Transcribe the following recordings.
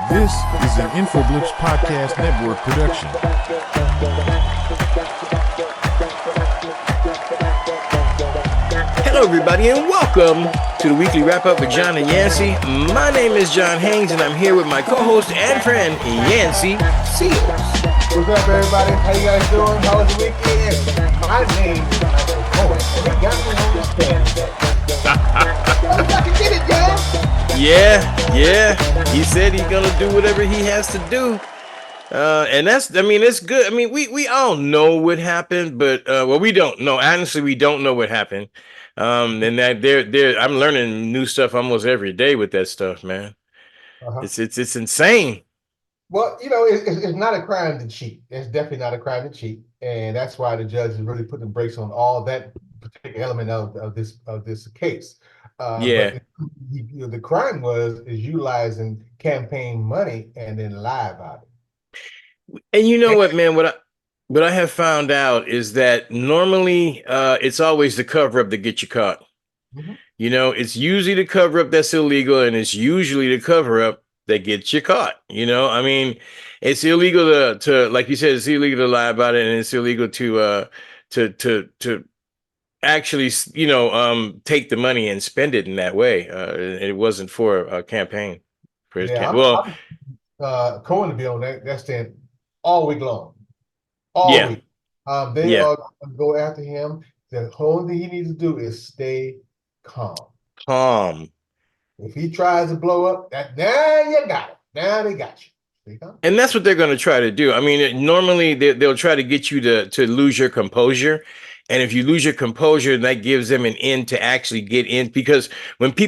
This is an Infoblips Podcast Network production. Hello, everybody, and welcome to the weekly wrap-up with John and Yancy. My name is John Haynes, and I'm here with my co-host and friend, Yancy Seals. What's up, everybody? How you guys doing? How was the weekend? My name is Michael Cohen, and he got me on the stand today. I can get it, y'all. Yeah. He said he's gonna do whatever he has to do. And it's good. I mean, we all know what happened, but we don't know. Honestly, we don't know what happened. And that I'm learning new stuff almost every day with that stuff, man. Uh-huh. It's insane. Well, it's not a crime to cheat. It's definitely not a crime to cheat, and that's why the judge is really putting the brakes on all that particular element of this case. Yeah. But the crime is utilizing campaign money and then lie about it. And you know what, man? What I have found out is that normally it's always the cover up that gets you caught. Mm-hmm. You know, it's usually the cover up that's illegal, and it's usually the cover up that gets you caught. You know, I mean, it's illegal to like you said, it's illegal to lie about it, and it's illegal to actually, take the money and spend it in that way. It wasn't for a campaign for his Yeah, well, I'm Cohen to be on that stand all week long. All yeah, week. They yeah, are going to go after him. The whole thing he needs to do is stay calm. calm. If he tries to blow up, now you got it. Now they got you. Stay calm. And that's what they're going to try to do. I mean, normally they'll try to get you to lose your composure. And if you lose your composure, that gives them an end to actually get in. Because when we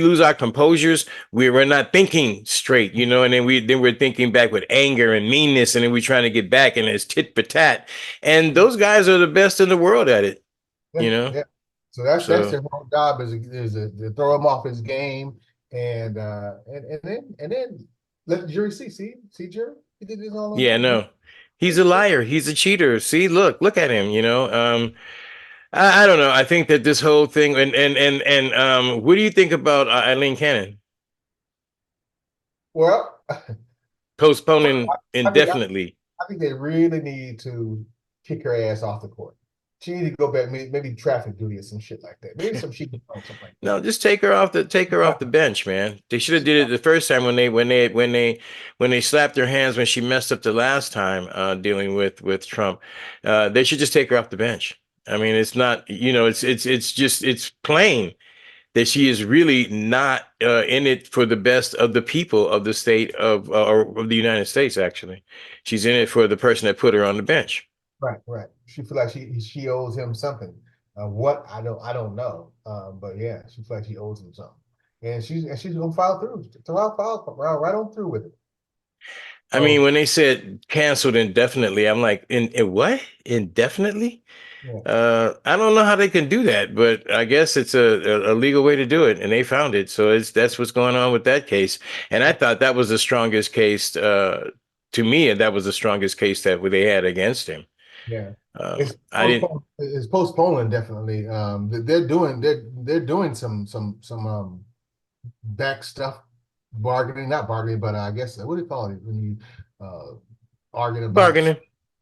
lose our composures, we're not thinking straight, you know. And then we're thinking back with anger and meanness, and then we're trying to get back, and it's tit for tat. And those guys are the best in the world at it, Yeah, you know. yeah. So that's their whole job is to throw him off his game and then let the jury see jury. He did this all on Yeah, purpose. no, he's a liar. He's a cheater. See, look at him. You know, I don't know. I think that this whole thing and what do you think about Eileen Cannon Well, postponing I think indefinitely? I think they really need to kick her ass off the court. She need to go back, maybe traffic duty or some shit like that. Maybe some shit or something like No, just take her off the bench, man. They should have did it the first time when they slapped her hands when she messed up the last time dealing with Trump. They should just take her off the bench. I mean, it's not, it's plain that she is really not in it for the best of the people of the state or of the United States. Actually, she's in it for the person that put her on the bench. right. She feel like she owes him something. What I don't know. But yeah, she feel like she owes him something, and she's gonna follow through. File right on through with it. I So mean, when they said canceled indefinitely, I'm like, in what? Indefinitely? yeah, I don't know how they can do that, but I guess it's a legal way to do it, and they found it. So that's what's going on with that case. And I thought that was the strongest case to me, and that was the strongest case that they had against him. yeah. I didn't. It's postponing definitely. They're doing some back stuff bargaining, not bargaining, but I guess what do you call it when you arguing about Bargaining.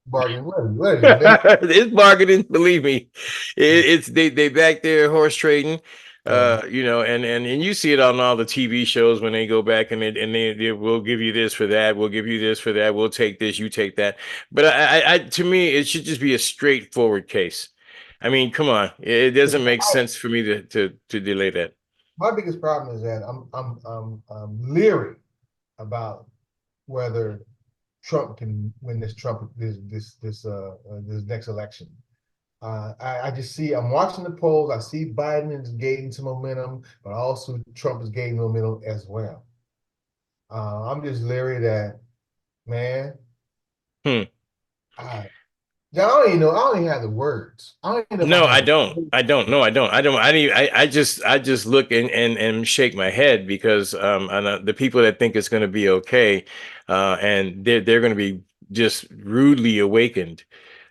bargaining? What is it? It's bargaining, believe me. It's they back there horse trading, Yeah, and you see it on all the TV shows when they go back and they will give you this for that, we'll give you this for that, we'll take this, you take that. But I to me, it should just be a straightforward case. I mean, come on, it doesn't make sense for me to delay that. my biggest problem is that I'm leery about whether Trump can win this next election. I just see I'm watching the polls. I see Biden is gaining some momentum, but also Trump is gaining momentum as well. I'm just leery that, man. Hmm. I, I don't even know. I don't even have the words. I don't even know if I No, have I the don't. words. I don't. No, I don't. I don't. I just look and shake my head because the people that think it's going to be okay, and they're going to be just rudely awakened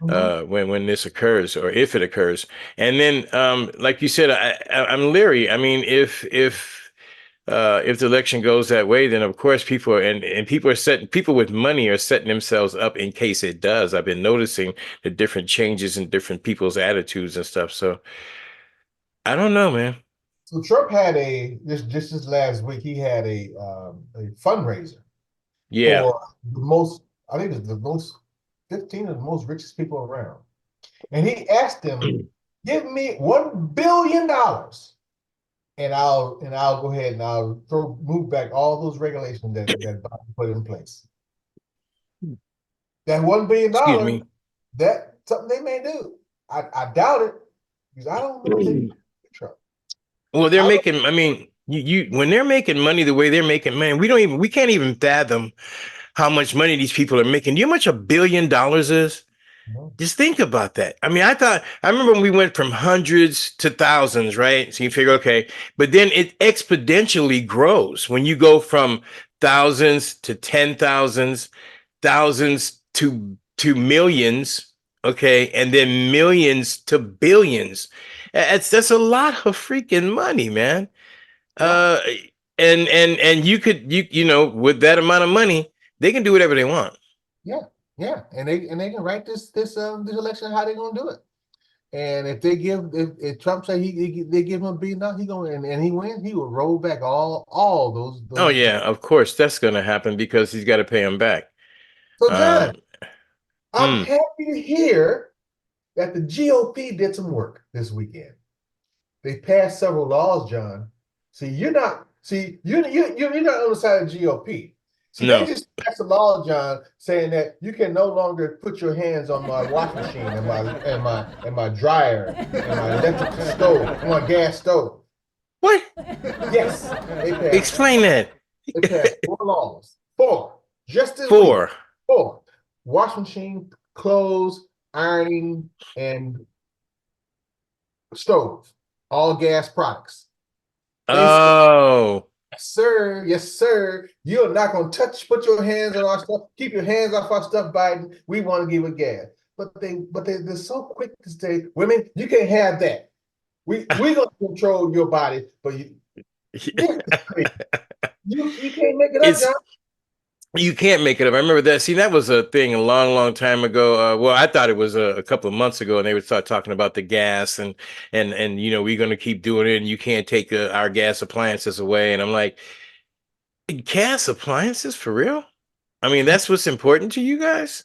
Mhm. when this occurs or if it occurs. And then, like you said, I'm leery. I mean, if if the election goes that way, then of course people with money are setting themselves up in case it does. I've been noticing the different changes in different people's attitudes and stuff. So I don't know, man. So Trump had this last week. He had a fundraiser Yeah. for the most. I think it's the most 15 of the most richest people around, and he asked them, "Give me $1 billion, and I'll go ahead and I'll move back all those regulations that Biden put in place." That Excuse $1 billion, me. that something they may do. I doubt it because I don't know if they Trump. Well, they're I don't making, I mean, you when they're making money the way they're making money, we can't even fathom how much money these people are making. Do you know how much $1 billion is? know. Just think about that. I mean, I remember when we went from hundreds to thousands, right? So you figure, okay, but then it exponentially grows when you go from thousands to 10,000s, thousands to millions, okay, and then millions to billions. That's a lot of freaking money, man. Wow. Uh, and you know, with that amount of money, they can do whatever they want. Yeah, yeah, and they can write this election how they gonna do it. And if Trump say they give him $1 billion, he gonna and he wins, he will roll back all Oh those. yeah, of course that's going to happen because he's got to pay them back. So John, Um, I'm mm, happy to hear that the GOP did some work this weekend. They passed several laws, John. See, you're not on the side of the GOP. See, they no. just passed a law, John, saying that you can no longer put your hands on my washing machine and my dryer and my electric stove, my gas stove. What? Yes, Explain that. they passed four laws. Four. Just this week. Four. Four. Washing machine, clothes, ironing, and stove. All gas products. They said, Oh, yes, sir. Yes, sir. You're not going to put your hands on our stuff. Keep your hands off our stuff, Biden. We want to give it gas. They're so quick to say, women, you can't have that. We gonna control your body, but this is crazy. You can't make it up, it's John. you can't make it up. I remember that. See, that was a thing a long, long time ago. Well, I thought it was a couple of months ago, and they would start talking about the gas and you know we're going to keep doing it, and you can't take our gas appliances away. And I'm like, gas appliances for real? I mean, that's what's important to you guys?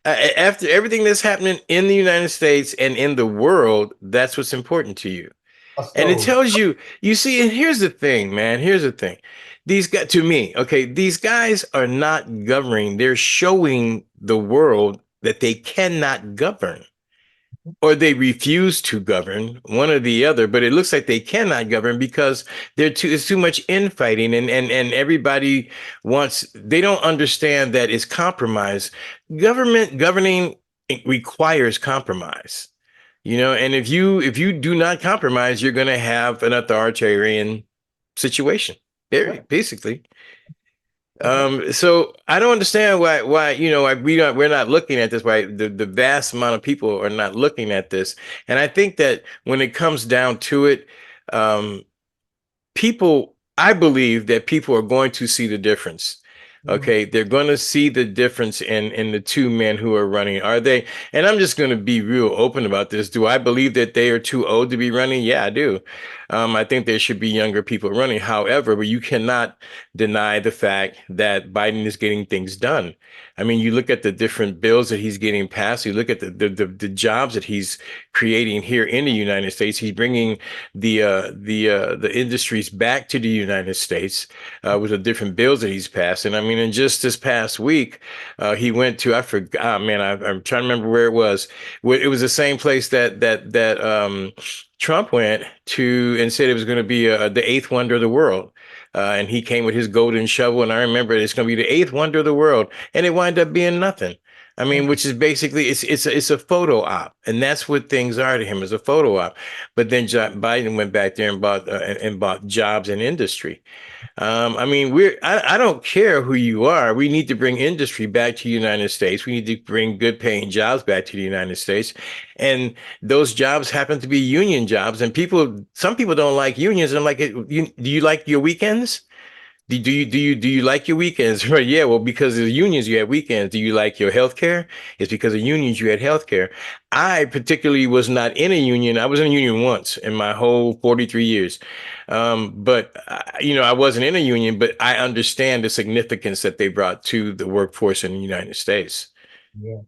After everything that's happening in the United States and in the world, that's what's important to you. A And it stove. tells you, you see, and here's the thing, man. Here's the thing. These guys, to me, okay, these guys are not governing. They're showing the world that they cannot govern or they refuse to govern, one or the other, but it looks like they cannot govern because it's too much infighting and everybody they don't understand that it's compromise. Government governing requires compromise. You know, and if you do not compromise, you're going to have an authoritarian situation. Yeah. Basically. Okay. So I don't understand why you know we're not looking at this. Why the vast amount of people are not looking at this, and I think that when it comes down to it, um, I believe that people are going to see the difference. Mhm. Okay, they're going to see the difference in the two men who are running. Are they? And I'm just going to be real open about this. Do I believe that they are too old to be running? Yeah, I do. I think there should be younger people running. However, but you cannot deny the fact that Biden is getting things done. I mean, you look at the different bills that he's getting passed. You look at the jobs that he's creating here in the United States. He's bringing the industries back to the United States with the different bills that he's passed. And I mean, in just this past week, he went to I forgot, man, I'm trying to remember where it was. It was the same place that Trump went to and said it was going to be the eighth wonder of the world. And he came with his golden shovel, and I remember it's going to be the eighth wonder of the world, and it wound up being nothing. I mean, which is basically it's a photo op, and that's what things are to him, is a photo op. But then Biden went back there and bought jobs in industry. I mean, I don't care who you are. We need to bring industry back to the United States. We need to bring good paying jobs back to the United States. And those jobs happen to be union jobs. And some people don't like unions. And I'm like, do you like your weekends? Do you like your weekends? Right? Yeah. Well, because of the unions, you had weekends. Do you like your health care? It's because of unions, you had health care. I particularly was not in a union. I was in a union once in my whole 43 years. But I wasn't in a union, but I understand the significance that they brought to the workforce in the United States. Yeah.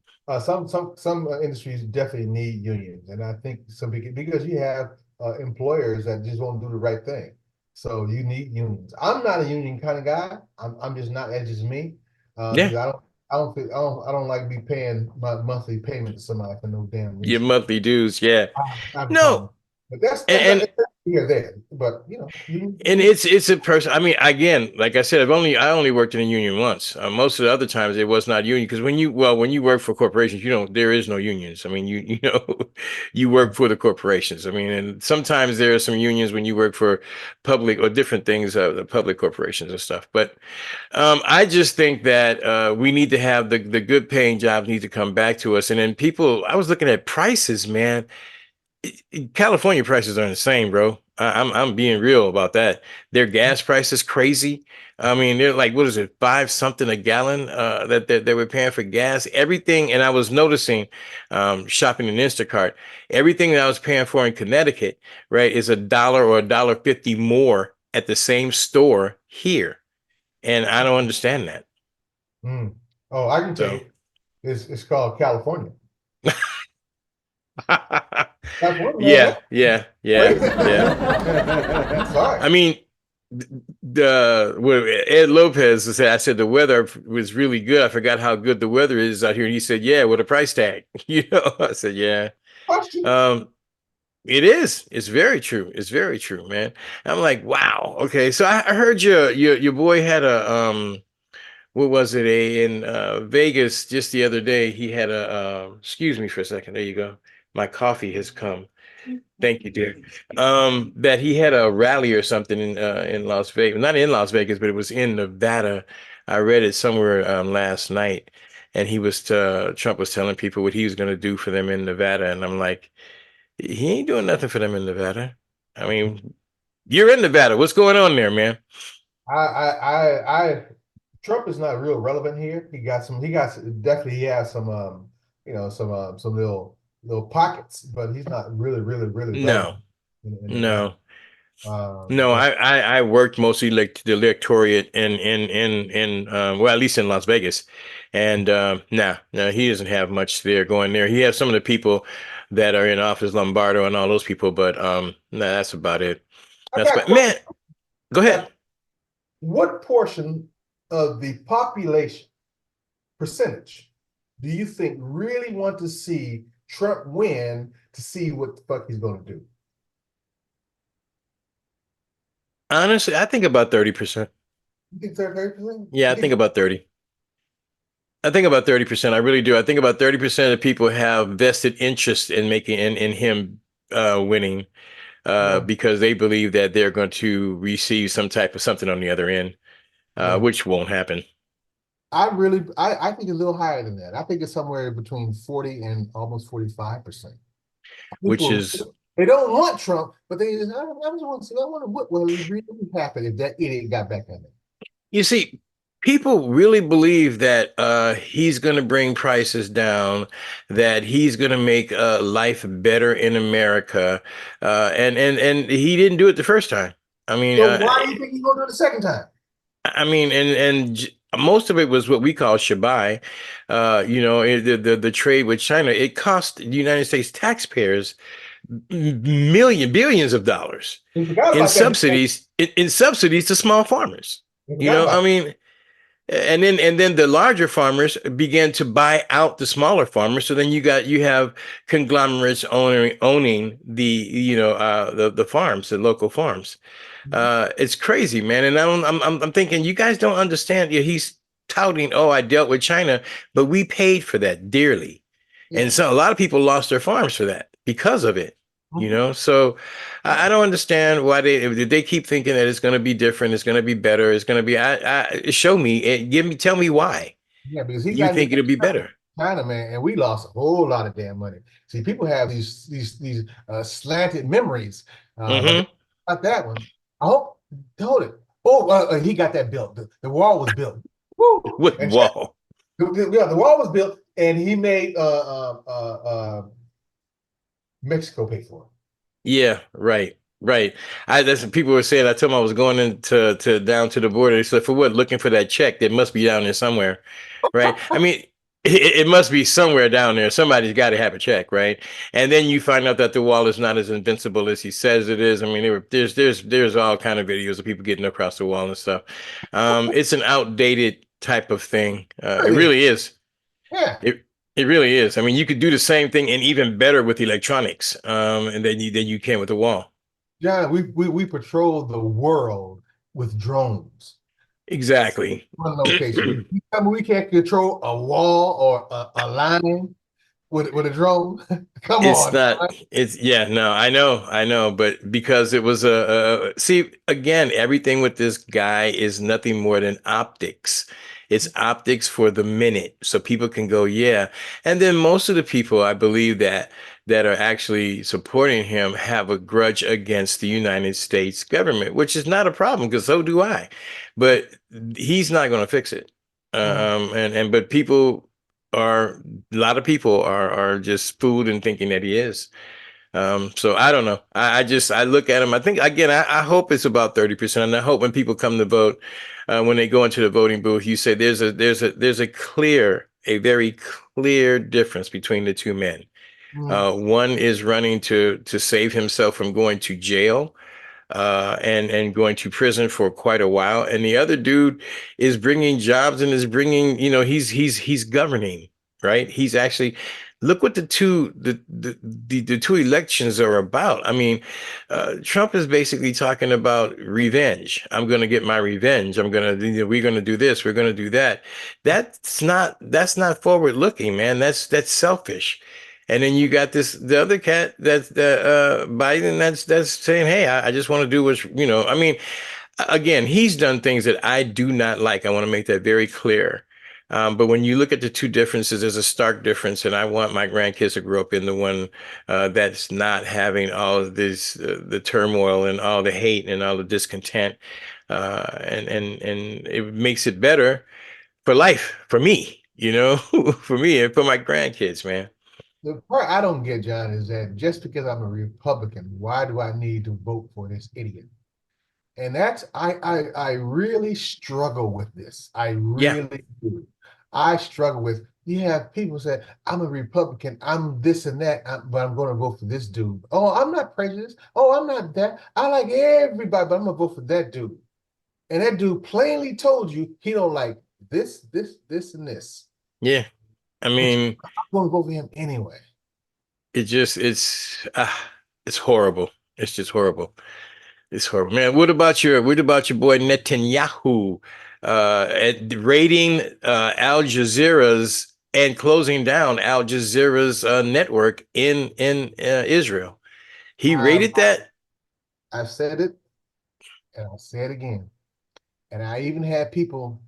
Some industries definitely need unions, and I think some because you have employers that just won't do the right thing. So you need unions. I'm not a union kind of guy. I'm just not. That's just me. Yeah. Because I don't like be paying my monthly payment to somebody for no damn Your reason. monthly dues. Yeah. I have a No. problem. But that's And here there. But And it's a person. I mean, again, like I said, I only worked in a union once. Most of the other times it was not union because when you work for corporations, there is no unions. I mean, you work for the corporations. I mean, and sometimes there are some unions when you work for public or different things, the public corporations and stuff. But I just think that we need to have the good paying jobs need to come back to us. And then I was looking at prices, man. California prices are insane, bro. I'm being real about that. Their gas price is crazy. I mean, they're like, what is it, five something a gallon that they were paying for gas, everything. And I was noticing, shopping in Instacart, everything that I was paying for in Connecticut, right, is $1 or $1.50 more at the same store here, and I don't understand that. Mm. Oh, I can tell So. you, it's called California. California, man, Yeah, that's yeah, yeah, crazy. yeah. Sorry. I mean, Ed Lopez said, I said the weather was really good. I forgot how good the weather is out here. And he said, yeah, with a price tag. I said, yeah. Question. Um, it is. It's very true. It's very true, man. I'm like, wow. Okay. So I heard your boy had what was it? In Vegas just the other day, he had excuse me for a second. There you go. My coffee has come. Thank you, dear. That he had a rally or something in Las Vegas, not in Las Vegas, but it was in Nevada. I read it somewhere last night, and Trump was telling people what he was going to do for them in Nevada, and I'm like, he ain't doing nothing for them in Nevada. I mean, you're in Nevada. What's going on there, man? I Trump is not real relevant here. He has some little pockets, but he's not really relevant No, in Nevada. no. No, But I worked mostly like the electorate well, at least in Las Vegas, and no, he doesn't have much there going there. He has some of the people that are in office, Lombardo and all those people, but no, that's about it. I That's got a about question. man. Go ahead. What portion of the population percentage do you think really want to see Trump win to see what the fuck he's going to do? Honestly, I think about 30%. You think 30%? Yeah, You I think think about 30. I think about 30%. I really do. I think about 30% of people have vested interest in making in him winning no, because they believe that they're going to receive some type of something on the other end, no. which won't happen. I think a little higher than that. I think it's somewhere between 40 and almost 45%. Which People, is, they don't want Trump, but I just want to see, I wonder what will really happen if that idiot got back in there. you see, people really believe that he's going to bring prices down, that he's going to make life better in America, and he didn't do it the first time. I mean, So why do you think he's going to do it the second time? I mean, most of it was what we call shabai. The trade with China. It cost the United States taxpayers billions of dollars He forgot in about that. subsidies to small farmers. He forgot I about mean, and then the larger farmers began to buy out the smaller farmers. So then you have conglomerates owning the farms, the local farms. it. It's crazy, man. And I'm thinking you guys don't understand. Yeah, he's touting, oh, I dealt with China, but we paid for that dearly. And Yeah. so a lot of people lost their farms for that because of it, you Mhm. know? So I don't understand why they keep thinking that it's going to be different. It's going to be better. It's going to be, show me, tell me why Yeah, because he you got into think it'll be better. China, man, and we lost a whole lot of damn money. See, people have these slanted memories, but Hmm. not that one. I hope hold it. Oh, he got that built. The wall was built. Woo! With And wall. yeah, the wall was built, and he made Mexico pay for it. Yeah, right, right. That's what people were saying. I told them I was going into to down to the border. They said, for what? Looking for that check that must be down there somewhere, right? I mean, it must be somewhere down there. Somebody's got to have a check, right? And then you find out that the wall is not as invincible as he says it is. I mean, there's all kind of videos of people getting across the wall and stuff. It's an outdated type of thing. It Really? really is. Yeah. It it really is. I mean, you could do the same thing and even better with electronics, and then you can with the wall. John, we patrol the world with drones. Exactly. One location. You tell me we can't control a wall or a line with a drone? Come It's on. not, it's, yeah, no, I know, but because it was see, again, everything with this guy is nothing more than optics. It's optics for the minute. So people can go, yeah. And then most of the people, I believe that are actually supporting him have a grudge against the United States government, which is not a problem because so do I. But he's not going to fix it. Mm. But people are a lot of people are just fooled in thinking that he is. So I don't know. I look at him. I think again, I hope it's about 30%. And I hope when people come to vote, when they go into the voting booth, you say there's a very clear difference between the two men. Mm. One is running to save himself from going to jail and going to prison for quite a while. And the other dude is bringing jobs and is bringing, he's governing, right? He's actually look what the two elections are about. I mean, Trump is basically talking about revenge. I'm going to get my revenge. We're going to do this. We're going to do that. That's not forward looking, man. That's selfish. And then you got the other cat that's Biden that's saying, hey, I just want to do what's, I mean, again, he's done things that I do not like. I want to make that very clear. But when you look at the two differences, there's a stark difference. And I want my grandkids to grow up in the one that's not having all of this, the turmoil and all the hate and all the discontent. And it makes it better for life, for me, for me and for my grandkids, man. The part I don't get, John, is that just because I'm a Republican, why do I need to vote for this idiot? And that's I really struggle with this. I Yeah. really do. I struggle with you have people say, I'm a Republican, I'm this and that, but I'm going to vote for this dude. Oh, I'm not prejudiced. Oh, I'm not that. I like everybody, but I'm gonna vote for that dude. And that dude plainly told you he don't like this, and this. Yeah. I But mean, I'm gonna vote for him anyway. it's horrible. It's just horrible. It's horrible, man. What about your boy Netanyahu, raiding Al Jazeera's and closing down Al Jazeera's network in Israel? He Um, raided that. I've said it and I'll say it again. And I even had people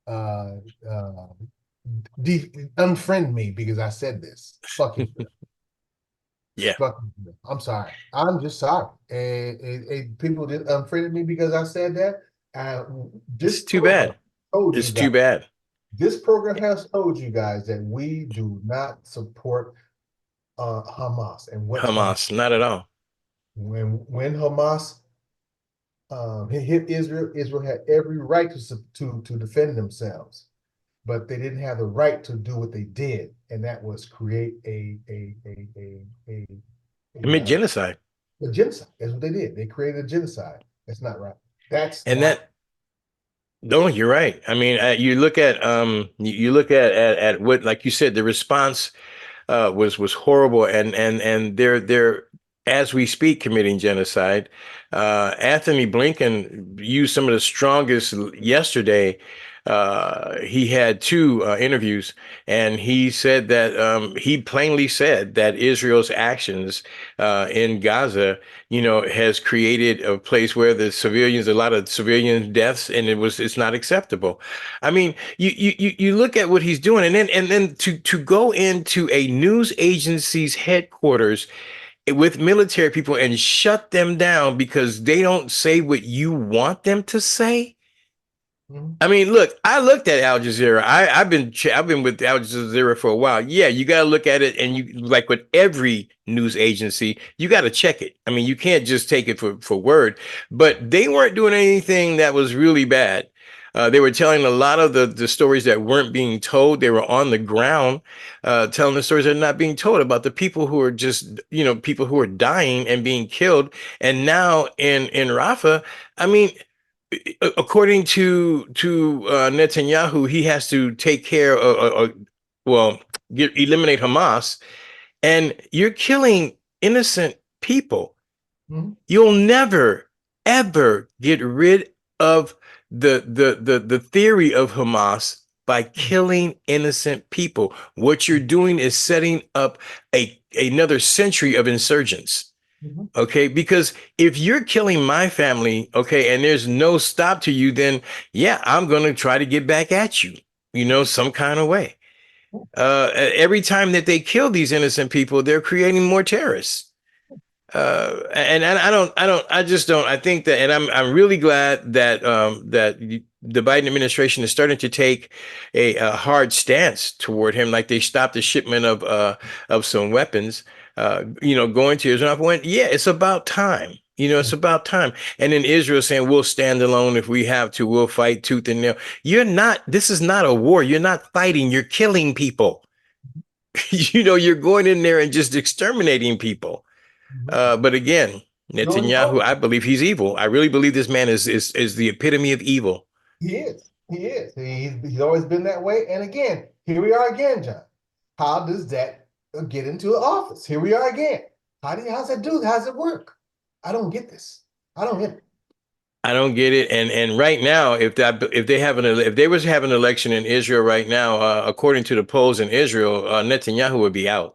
uh, uh, unfriend me because I said this. Fuck you. Yeah, Fuck you. I'm sorry. I'm just sorry. And people just unfriended me because I said that. it's This too program bad. told you It's guys. too bad. This program has told you guys that we do not support Hamas and what Hamas. Hamas, not at all. When Hamas hit Israel, Israel had every right to defend themselves, but they didn't have the right to do what they did, and that was create Commit genocide, a genocide. That's what they did. They created a genocide. That's not right. That's and not. that no, you're right. I mean, you look at what, like you said, the response was horrible, and they're as we speak committing genocide. Anthony Blinken used some of the strongest yesterday he had two interviews, and he said that he plainly said that Israel's actions in Gaza, has created a place where a lot of civilian deaths, and it's not acceptable. I mean, you look at what he's doing, and then to go into a news agency's headquarters with military people and shut them down because they don't say what you want them to say. Mhm. I mean, look, I looked at Al Jazeera. I've been with Al Jazeera for a while. Yeah, you got to look at it, and you, like with every news agency, you got to check it. I mean, you can't just take it for word. But they weren't doing anything that was really bad. They were telling a lot of the stories that weren't being told. They were on the ground, telling the stories that are not being told about the people who are just, people who are dying and being killed. And now in Rafah, I mean, according to Netanyahu, he has to take care of, well, eliminate Hamas, and you're killing innocent people. Mhm. You'll never ever get rid of the theory of Hamas by killing innocent people. What you're doing is setting up another century of insurgents. Mhm. Okay, because if you're killing my family, okay, and there's no stop to you, then yeah, I'm going to try to get back at you, some kind of way. Every time that they kill these innocent people, they're creating more terrorists. And I just don't. I think that, and I'm really glad that the Biden administration is starting to take a hard stance toward him, like they stopped the shipment of some weapons, going to Israel. I went, yeah, it's about time. It's about time. And then Israel saying we'll stand alone if we have to. We'll fight tooth and nail. You're not. This is not a war. You're not fighting. You're killing people. You're going in there and just exterminating people. Mhm. But again, Doing Netanyahu, both. I believe he's evil. I really believe this man is the epitome of evil. He is. He is. He's always been that way. And again, here we are again, John. How does that get into the office? Here we are again. How's that do? How's it work? I don't get this. I don't get it. I don't get it. And right now, if they was having an election in Israel right now, according to the polls in Israel, Netanyahu would be out.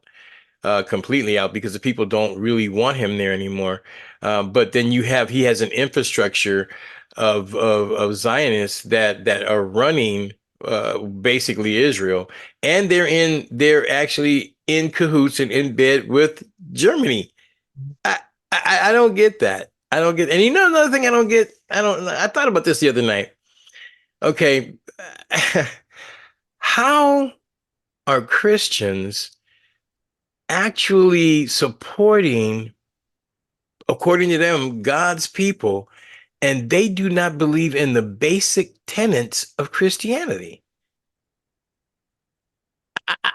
Completely out because the people don't really want him there anymore. But then he has an infrastructure of Zionists that are running basically Israel, and they're actually in cahoots and in bed with Germany. I, I don't get that. I don't get, and another thing I don't get. I thought about this the other night. Okay, how are Christians actually supporting, according to them, God's people, and they do not believe in the basic tenets of Christianity?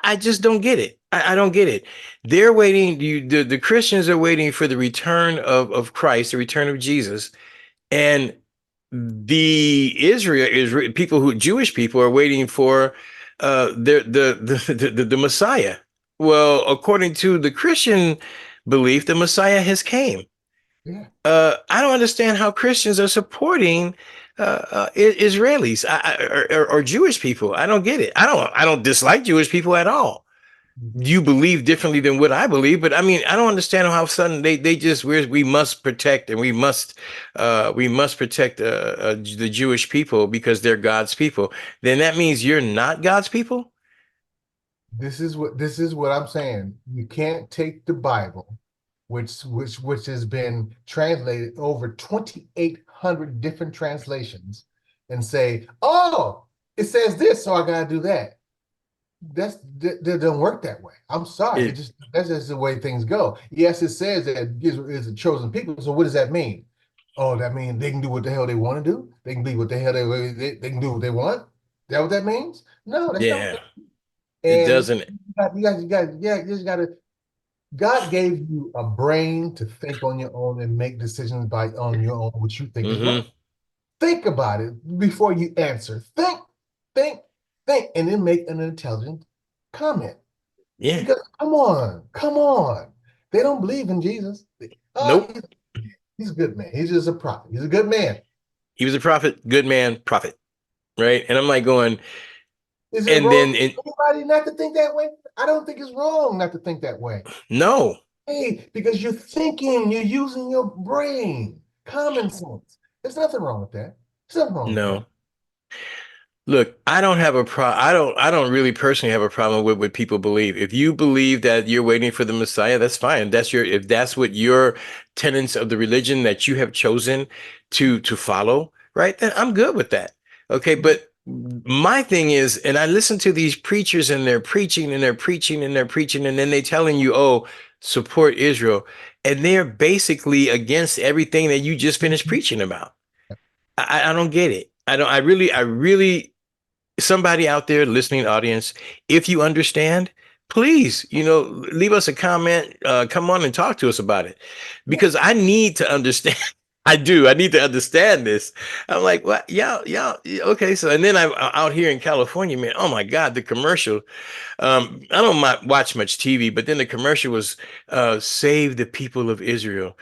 I just don't get it. I don't get it. They're waiting. The Christians are waiting for the return of Christ, the return of Jesus, and the Jewish people are waiting for the Messiah. Well, according to the Christian belief, the Messiah has came. Yeah. I don't understand how Christians are supporting Israelis or Jewish people. I don't get it. I don't dislike Jewish people at all. You believe differently than what I believe, but I mean, I don't understand how sudden they just we must protect and we must protect the Jewish people because they're God's people. Then that means you're not God's people. This is what I'm saying. You can't take the Bible, which has been translated over 2,800 different translations, and say, "Oh, it says this, so I gotta do that." That doesn't work that way. I'm sorry. It, That's just the way things go. Yes, it says that Israel is a chosen people. So what does that mean? Oh, that means they can do what the hell they want to do. They can be what the hell they can do what they want. Is that what that means? No, that's not what yeah, that it and doesn't. yeah, you just gotta. God gave you a brain to think on your own and make decisions on your own, what you think is right. Hmm. Think about it before you answer. Think, think, and then make an intelligent comment. Yeah. Because come on. They don't believe in Jesus. Oh, Nope. he's a good man. He's just a prophet. He's a good man. He was a prophet. Good man. Prophet. right? And I'm like going, Is it and wrong then it, for anybody not to think that way? I don't think it's wrong not to think that way. no, Hey, because you're thinking, you're using your brain, common sense. There's nothing wrong with that. There's nothing wrong with that. no. Look, I don't have a I don't really personally have a problem with what people believe. If you believe that you're waiting for the Messiah, that's fine. If that's what your tenets of the religion that you have chosen to follow, right? Then I'm good with that. Okay, but my thing is, and I listen to these preachers and they're preaching and they're preaching and they're preaching, and then they telling you, oh, support Israel. And they're basically against everything that you just finished preaching about. I don't get it. I really, somebody out there listening audience, if you understand, please, leave us a comment, come on and talk to us about it, because I need to understand. I need to understand this. I'm like, what? Yeah, okay. So, and then I'm out here in California, man. Oh my God, the commercial. I don't watch much TV, but then the commercial was save the people of Israel.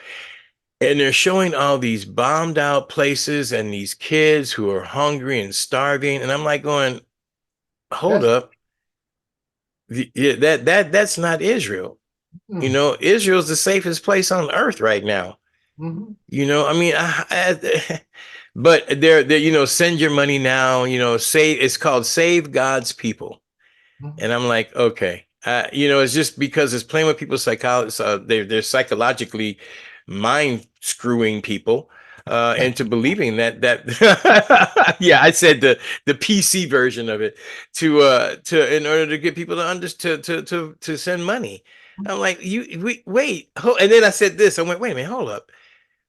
And they're showing all these bombed out places and these kids who are hungry and starving. And I'm like going, hold That's up. Yeah, that's not Israel. mm, Israel's the safest place on earth right now. mhm, I mean, but they're send your money now. Save. It's called Save God's People. mhm. And I'm like, okay, it's just because it's playing with people's psychology. They're psychologically mind screwing people into believing that yeah, I said the PC version of it to in order to get people to to send money. I'm like, wait, and then I said this. I went, wait a minute, hold up.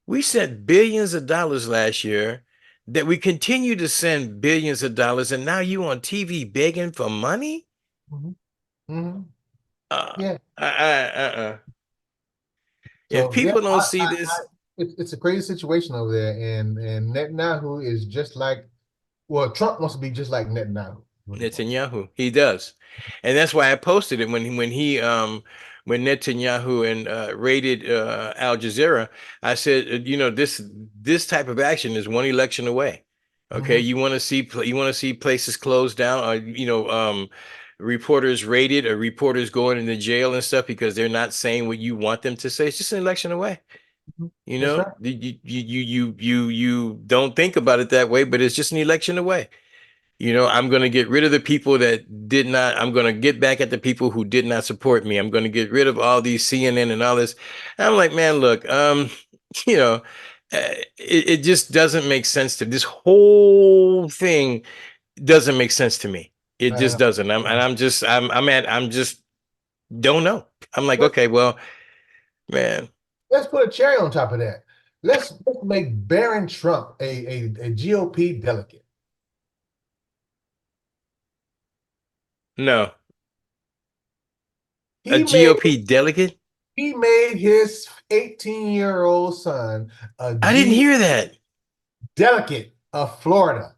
We sent billions of dollars last year. That we continue to send billions of dollars, and now you on TV begging for money? Mhm, mhm. Uh, Yeah. if So yeah, people don't see this, it's a crazy situation over there, and Netanyahu is just like, well, Trump wants to be just like Netanyahu. What he wants. Netanyahu, he does, and that's why I posted it when Netanyahu and raided Al Jazeera. I said, this type of action is one election away. Okay, Mhm. you want to see places closed down, or reporters raided, or reporters going into jail and stuff because they're not saying what you want them to say. It's just an election away. Mhm. That's right. You don't think about it that way, but it's just an election away. I'm going to get rid of the people that did not. I'm going to get back at the people who did not support me. I'm going to get rid of all these CNN and all this. And I'm like, man, look, you know, it just doesn't make sense to this whole thing doesn't make sense to me. It just Uh, doesn't. I'm just don't know. I'm like, let's okay, well, man, let's put a cherry on top of that. Let's make Barron Trump a GOP delegate. no, a He made GOP delegate. he made his 18-year-old son a I didn't hear that. delegate of Florida.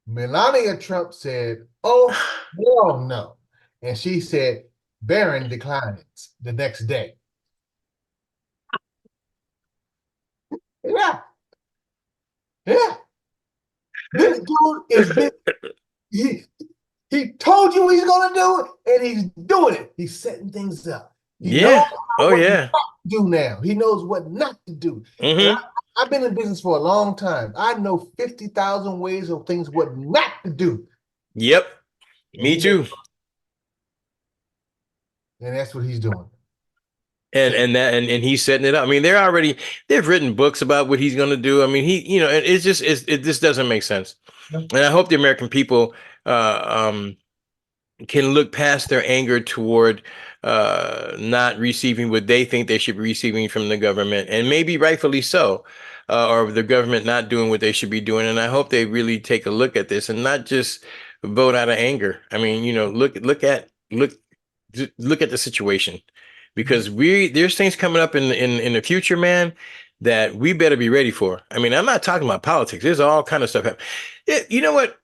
Melania Trump said, "Oh, hell no." And she said, Barron declines the next day. Yeah, yeah. This dude is big. He, he told you he's going to do it, and he's doing it. He's setting things up. He knows Yeah. Oh what not yeah. to do now. He knows what not to do. And Hmm. I've been in business for a long time. I know 50,000 ways of things what not to do. Yep. And Me he knows, too. and that's what he's doing. And Setting. and that and he's setting it up. I mean, they've written books about what he's going to do. I mean, it just doesn't make sense. And I hope the American people can look past their anger toward not receiving what they think they should be receiving from the government, and maybe rightfully so, or the government not doing what they should be doing. And I hope they really take a look at this and not just vote out of anger. I mean, look at the situation, because there's things coming up in the future, man, that we better be ready for. I mean, I'm not talking about politics. There's all kind of stuff happening. You know what?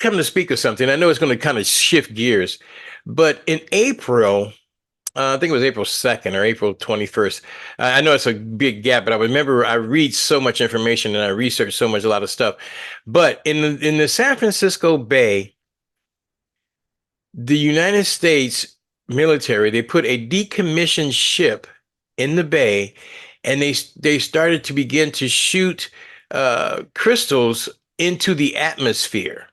Come to speak of something, I know it's going to kind of shift gears, but in April, I think it was April 2nd or April 21st. I know it's a big gap, but I remember I read so much information and I researched a lot of stuff. But in the San Francisco Bay, the United States military, they put a decommissioned ship in the bay, and they started to begin to shoot crystals into the atmosphere.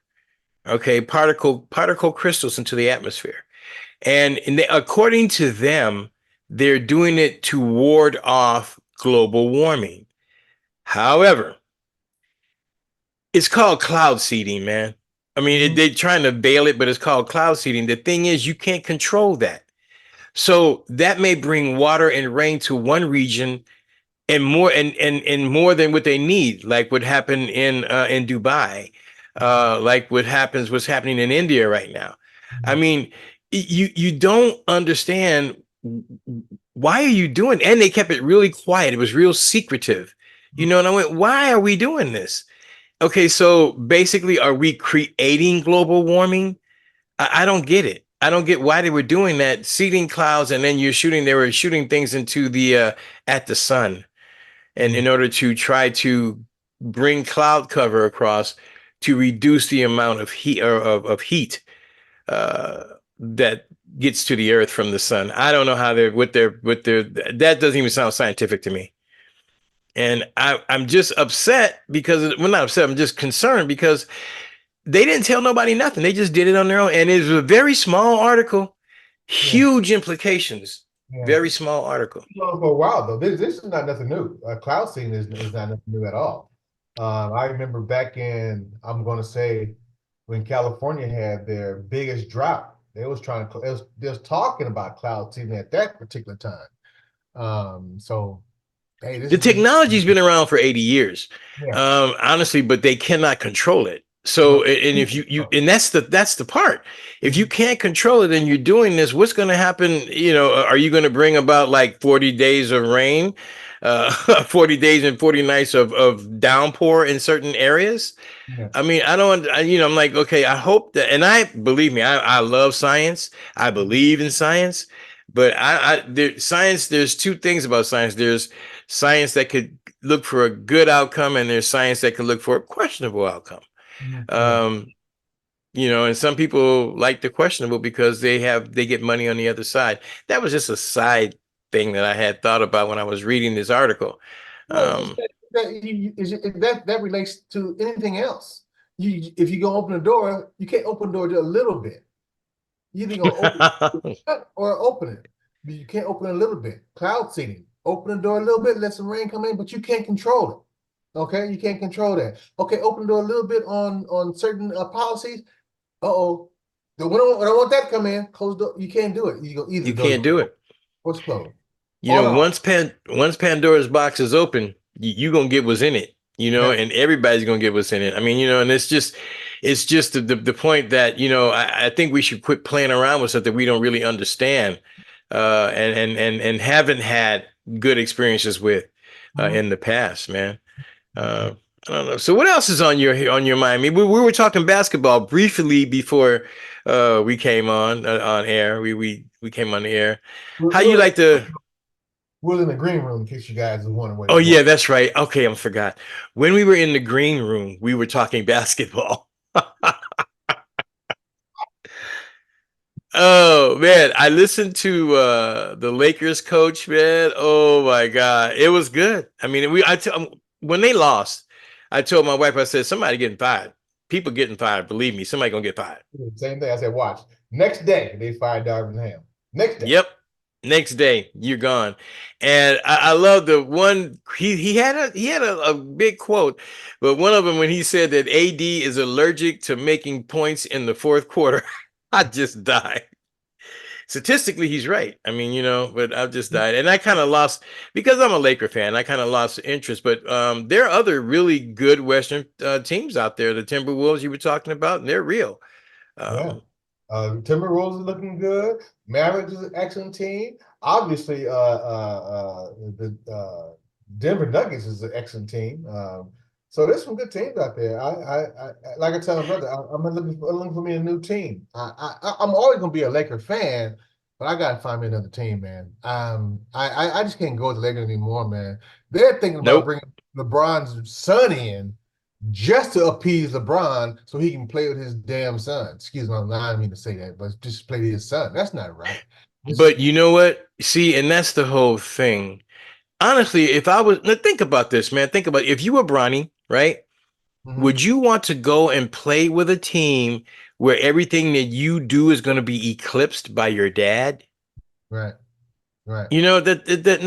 Okay, particle crystals into the atmosphere. And according to them, they're doing it to ward off global warming. However, it's called cloud seeding, man. I mean, Mhm. they're trying to veil it, but it's called cloud seeding. The thing is, you can't control that. So that may bring water and rain to one region and more than what they need, like what happened in Dubai, like what's happening in India right now. I mean, you don't understand why are you doing, and they kept it really quiet. It was real secretive, and I went, why are we doing this? Okay, so basically, are we creating global warming? I don't get it. I don't get why they were doing that, seeding clouds, and then they were shooting things into the at the sun, and in order to try to bring cloud cover across to reduce the amount of heat or of heat that gets to the earth from the sun. I don't know how they're with their that doesn't even sound scientific to me. And I'm just upset because, well, not upset, I'm just concerned because they didn't tell nobody nothing. They just did it on their own. And it was a very small article, Yeah, huge implications, yeah. very small article. For a while though, this is not nothing new. Cloud seeding is not nothing new at all. I remember back in, I'm going to say, when California had their biggest drought, they was talking about cloud seeding at that particular time. So hey, The technology's been around for 80 years, yeah. honestly, but they cannot control it. So, No. and if and that's the part. If you can't control it and you're doing this, what's going to happen? Are you going to bring about like 40 days of rain, 40 days and 40 nights of downpour in certain areas? Yeah. I mean, I don't, I'm like, okay, I hope that, and believe me, I love science. I believe in science, but there's two things about science. There's science that could look for a good outcome, and there's science that could look for a questionable outcome. Yeah. Um, and some people like the questionable because they get money on the other side. That was just a side thing that I had thought about when I was reading this article. Well, it's Um, that, that relates to anything else. If you go open the door, you can't open the door just a little bit. You either gonna open it or open it, but you can't open it a little bit. Cloud seeding, open the door a little bit, let some rain come in, but you can't control it. Okay, you can't control that. Okay, open the door a little bit on certain policies. Uh-oh, we don't want that to come in. Close the door. You can't do it. You go either you the door can't do it. or it's closed. On off. Once Pandora's box is open, you gonna get what's in it, Yeah. and everybody's gonna get what's in it. I mean, and it's just the point that, I think we should quit playing around with stuff that we don't really understand, and haven't had good experiences with, Mhm. in the past, man. Uh, I don't know. So what else is on your mind? I mean, we were talking basketball briefly before we came on air. We came on the air. We're, How you we're, like to? we're in the green room in case you guys are wondering what Oh it's going. yeah, that's right. Okay, I forgot. When we were in the green room, we were talking basketball. Oh man, I listened to the Lakers coach, man. Oh my God. It was good. I mean, when they lost, I told my wife, I said, somebody getting fired. People getting fired. Believe me, somebody gonna get fired. Same thing. I said, watch. Next day, they fired Darvin Ham. Next day. Yep. Next day, you're gone. And I love the one he had a big quote, but one of them when he said that AD is allergic to making points in the fourth quarter, I just died. Statistically, he's right. I mean, but I've just died. And I kind of lost because I'm a Laker fan, I kind of lost interest. But there are other really good Western teams out there. The Timberwolves you were talking about, and they're real. Yeah. Um, Timberwolves is looking good. Mavericks is an excellent team. Obviously, the Denver Nuggets is an excellent team. So there's some good teams out there. I like I tell my brother, I'm looking for me a new team. I'm always gonna be a Laker fan, but I gotta find me another team, man. I just can't go with the Lakers anymore, man. They're thinking about Nope. bringing LeBron's son in just to appease LeBron so he can play with his damn son. Excuse me, I didn't mean to say that, but just play with his son. That's not right. This, But you know what? See, and that's the whole thing. Honestly, if I was, now think about this, man. Think about if you were Bronny, right? mhm, Would you want to go and play with a team where everything that you do is going to be eclipsed by your dad? right, right, You know that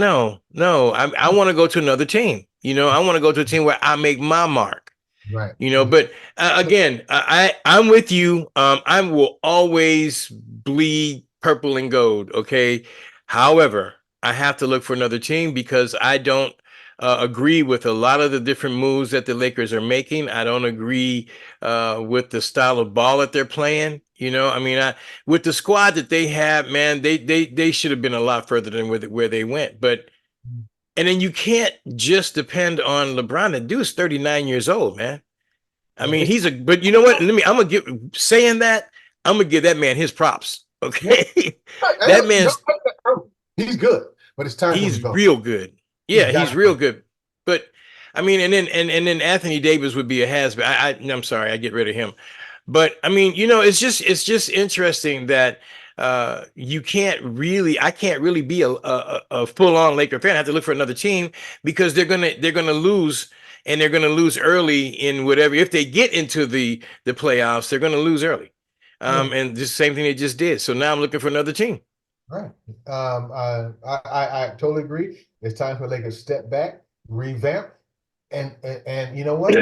no. I want to go to another team. I want to go to a team where I make my mark. right. But again, I'm with you. I will always bleed purple and gold. Okay. However, I have to look for another team because I don't agree with a lot of the different moves that the Lakers are making. I don't agree with the style of ball that they're playing. I mean, with the squad that they have, man, they should have been a lot further than where they went. But and then you can't just depend on LeBron. The dude's 39 years old, man. I Yeah, mean, it's but you know what? I'm gonna give saying that, I'm gonna give that man his props. yeah. Okay. That Don't man's take that out. He's good, but it's time for him to he's go. real good. He's Yeah, got he's to real go. good. But I mean, and then Anthony Davis would be a has-been. I'm sorry, I get rid of him. But I mean, it's just interesting that I can't really be a full-on Laker fan. I have to look for another team because they're gonna lose, and they're gonna lose early in whatever. If they get into the playoffs, they're gonna lose early. Yeah, And just the same thing they just did. So now I'm looking for another team. right. I totally agree. It's time for Lakers to step back, revamp, and you know what?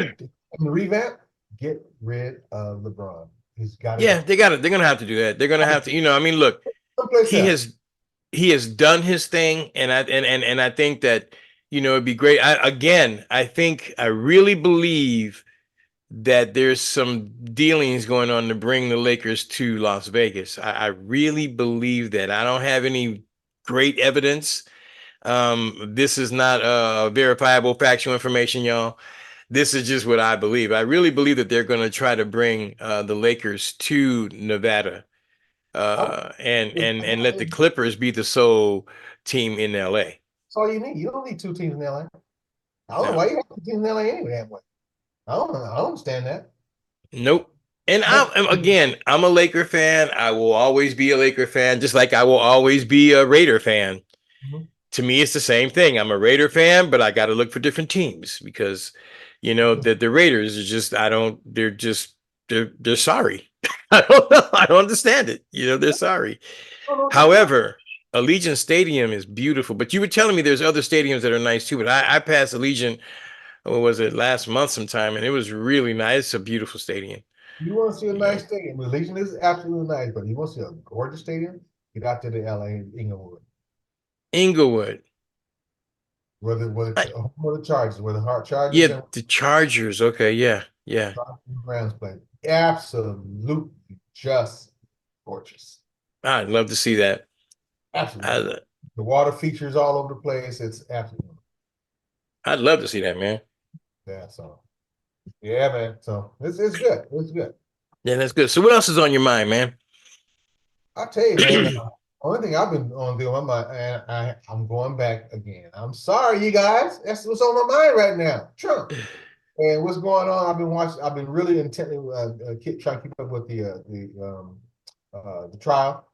Revamp, get rid of LeBron. He's got to Yeah, go. they're gonna have to do that. They're gonna have to, I mean, look, Someplace he else. has he has done his thing, and I think that it'd be great. I really believe that there's some dealings going on to bring the Lakers to Las Vegas. I really believe that. I don't have any great evidence. This is not verifiable factual information, y'all. This is just what I believe. I really believe that they're going to try to bring the Lakers to Nevada, Oh, and let the Clippers be the sole team in LA. that's all you need. You don't need two teams in LA. I don't know No, why you have two teams in LA anyway that way. I don't know. I don't understand that. nope. And But I'm a Laker fan. I will always be a Laker fan, just like I will always be a Raider fan. mhm. To me, it's the same thing. I'm a Raider fan, but I got to look for different teams because, the Raiders are just, I don't, they're just, they're sorry. I don't know. I don't understand it. They're sorry. No, no, no, no. However, Allegiant Stadium is beautiful, but you were telling me there's other stadiums that are nice too. But I passed Allegiant, what was it, last month sometime, and it was really nice. It's a beautiful stadium. You want to see a You know, nice stadium. The Legion is absolutely nice, but you want to see a gorgeous stadium? Get out to the LA Inglewood. Inglewood. I, Where the Chargers, where the Heart Chargers yeah, and the Chargers. Okay, yeah, yeah. Rams play. Absolutely just gorgeous. I'd love to see that. Absolutely. I, The water features all over the place. It's absolutely I'd love to see that, man. yeah. So yeah, man. So it's good. It's good. Yeah, that's good. So what else is on your mind, man? I tell you, man. Only thing I've been on doing my mind, and I'm going back again. I'm sorry, you guys. That's what's on my mind right now. Trump. And what's going on? I've been watching. I've been really intently trying to keep up with the trial.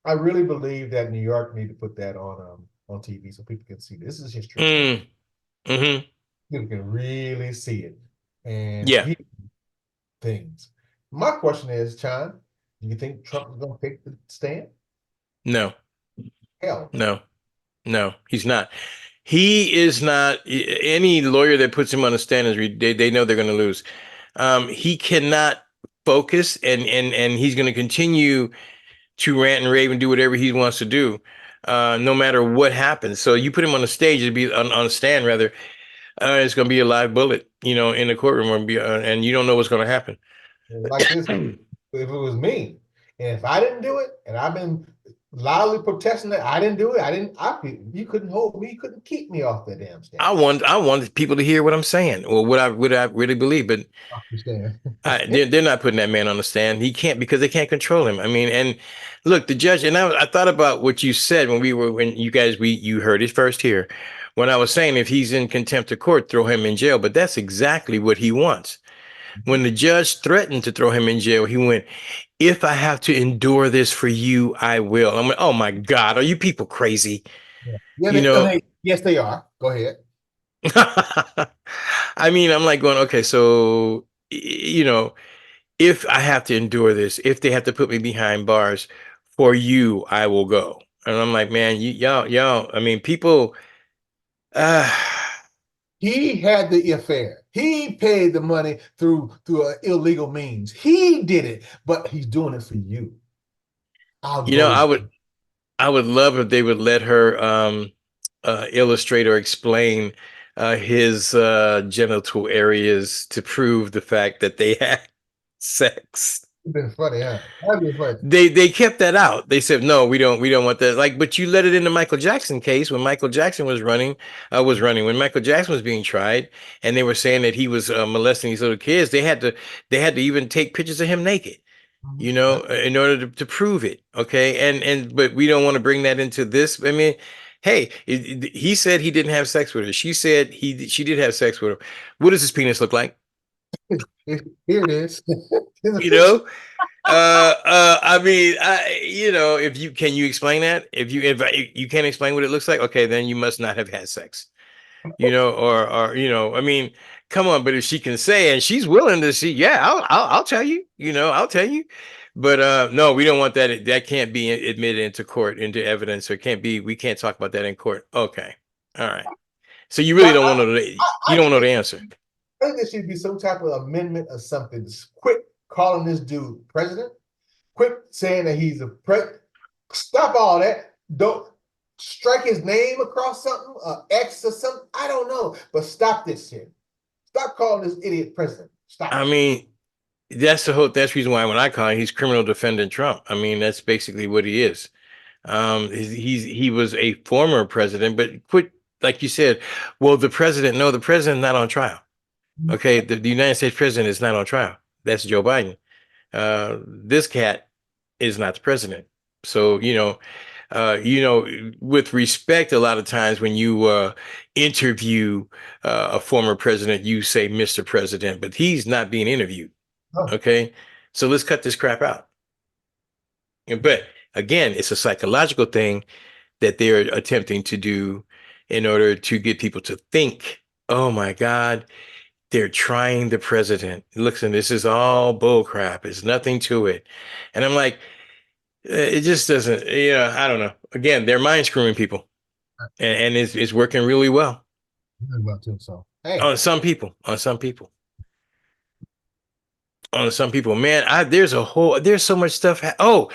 I really believe that New York need to put that on TV so people can see this is history. Mm, mm-hmm. People can really see it and Yeah. hear things. My question is, Chan, do you think Trump is going to take the stand? No, Hell no. no, no, he's not. He is not. Any lawyer that puts him on the stand they know they're going to lose. He cannot focus, and he's going to continue to rant and rave and do whatever he wants to do, no matter what happens. So you put him on the stage, it'd be on a stand rather. It's going to be a live bullet, in the courtroom, and you don't know what's going to happen. Like this, if it was me, and if I didn't do it, and I've been loudly protesting that I didn't do it. You couldn't hold me. You couldn't keep me off that damn stage. I wanted people to hear what I'm saying or what I really believe, but I understand. they're not putting that man on the stand. He can't because they can't control him. I mean, and look, the judge, and I thought about what you said when you guys, you heard it first here, when I was saying if he's in contempt of court, throw him in jail. But that's exactly what he wants. When the judge threatened to throw him in jail, he went, if I have to endure this for you, I will. I'm like, oh my God, are you people crazy? Yeah, You know, yes, they are. Go ahead. I mean, I'm like going, okay, so, you know, if I have to endure this, if they have to put me behind bars for you, I will go. And I'm like, man, y'all, I mean, people, uh, He had the affair. He paid the money through illegal means. He did it, but he's doing it for you. I'll you know, go to I would love if they would let her illustrate or explain his genital areas to prove the fact that they had sex. It's been funny, huh? That'd be funny. They kept that out. They said no, we don't want that. Like, but you let it in the Michael Jackson case when Michael Jackson was running when Michael Jackson was being tried, and they were saying that he was molesting these little kids. They had to even take pictures of him naked, Mhm. you know, in order to prove it. Okay, and but we don't want to bring that into this. I mean, hey, he said he didn't have sex with her. She said she did have sex with him. What does his penis look like? Here it is. Here's a You picture. know. I mean, you know, if you can you explain that? If you can't explain what it looks like, okay, then you must not have had sex, you know, or you know, I mean, come on. But if she can say and she's willing to see, yeah, I'll tell you, you know, I'll tell you. But no, we don't want that. That can't be admitted into court, into evidence, or can't be. We can't talk about that in court. Okay, all right. So you really Well, don't want to know. You I don't know think the answer. I think there should be some type of amendment or something. Just quit calling this dude president. Quit saying that he's a president. Stop all that. Don't strike his name across something, X or something. I don't know. But stop this shit. Stop calling this idiot president. Stop I it. mean, that's the reason why when I call him, he's criminal defendant Trump. I mean, that's basically what he is. He was a former president, but quit like you said. Well, the president's not on trial. Okay, the United States president is not on trial. That's Joe Biden. This cat is not the president. So you know, with respect, a lot of times when you interview a former president, you say Mr. President, but he's not being interviewed. Oh, Okay, so let's cut this crap out. But again, it's a psychological thing that they're attempting to do in order to get people to think, oh my God, they're trying the president. Listen, this is all bull crap. There's nothing to it. And I'm like, it just doesn't, I don't know. Again, they're mind screwing people and it's working really well well too. So hey, on some people, man, there's so much stuff. Oh,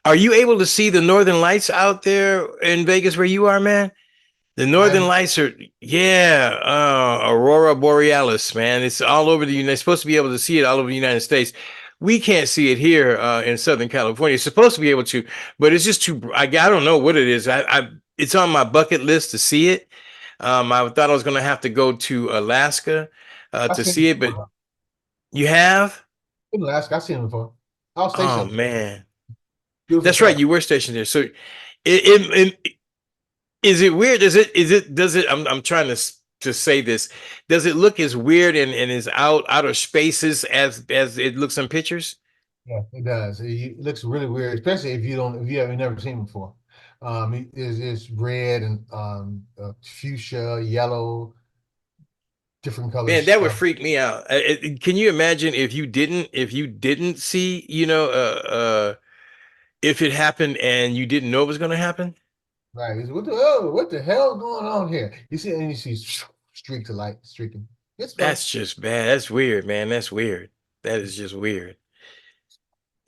are you able to see the Northern Lights out there in Vegas where you are, man? The I Northern am Lights are, yeah, Aurora Borealis, man. It's all over the United. Supposed to be able to see it all over the United States. We can't see it here in Southern California. It's supposed to be able to, but it's just too. I don't know what it is. It's on my bucket list to see it. I thought I was going to have to go to Alaska I to seen see it it, but before. you have. In Alaska, I seen it before. I was Oh stationed. man, Beautiful that's right. sight. You were stationed there, so it is it weird? Does it I'm trying to say this. Does it look as weird and as outer spaces as it looks in pictures? Yeah, it does. It looks really weird, especially if you have never seen it before. It's red and fuchsia, yellow, different Man, colors. that would freak me out. Can you imagine if you didn't see, if it happened and you didn't know it was going to happen? Right. What the hell is going on here? You see streaks of light streaking. It's fun. That's just bad. That's weird, man. That's weird. That is just weird.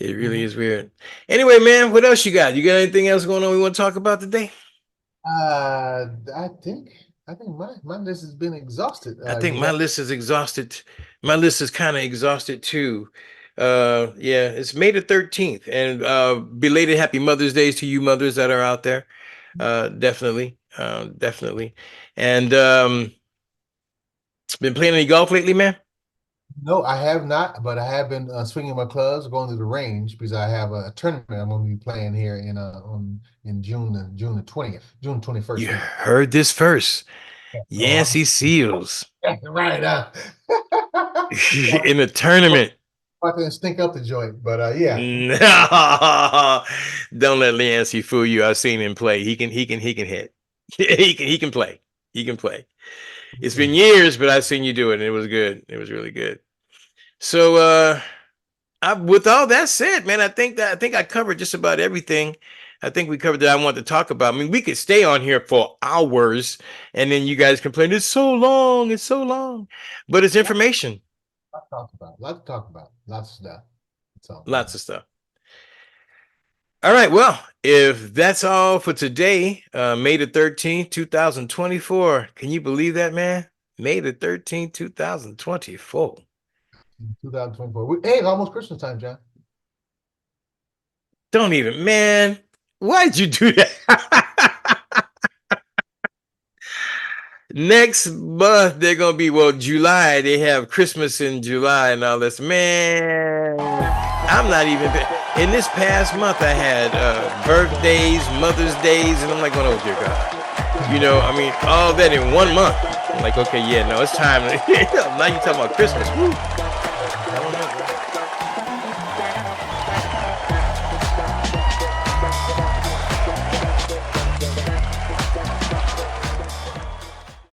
It really Mhm. is weird. Anyway, man, what else you got? You got anything else going on we want to talk about today? Uh, I think my list has been exhausted. I think You my got list is exhausted. My list is kind of exhausted too. Yeah, it's May the 13th, and belated happy Mother's Days to you mothers that are out there. Definitely, definitely. And been playing any golf lately, man? No, I have not, but I have been swinging my clubs, going to the range because I have a tournament I'm going to be playing here in June the 20th, June 21st. You heard this first. Yancy Seals Right. in the tournament. I can stink up the joint, but yeah. No, don't let Yancy fool you. I've seen him play. He can hit. He can play. He can play. It's been years, but I've seen you do it, and it was good. It was really good. So with all that said, man, I think I covered just about everything. I think we covered that I want to talk about. I mean, we could stay on here for hours, and then you guys complain, it's so long, but it's information. Lots to talk about, lots of stuff. Lots of stuff. All right, well, if that's all for today, May the 13th, 2024. Can you believe that, man? May the 13th, 2024. 2024. Hey, it's almost Christmas time, John. Don't even, man. Why'd you do that? Next month, they're going to be, well, July. They have Christmas in July and all this. Man, I'm not even, in this past month, I had birthdays, Mother's Days, and I'm like, oh, dear God. You know, I mean, all that in 1 month. I'm like, okay, yeah, no, it's time. Now you're talking about Christmas. Woo.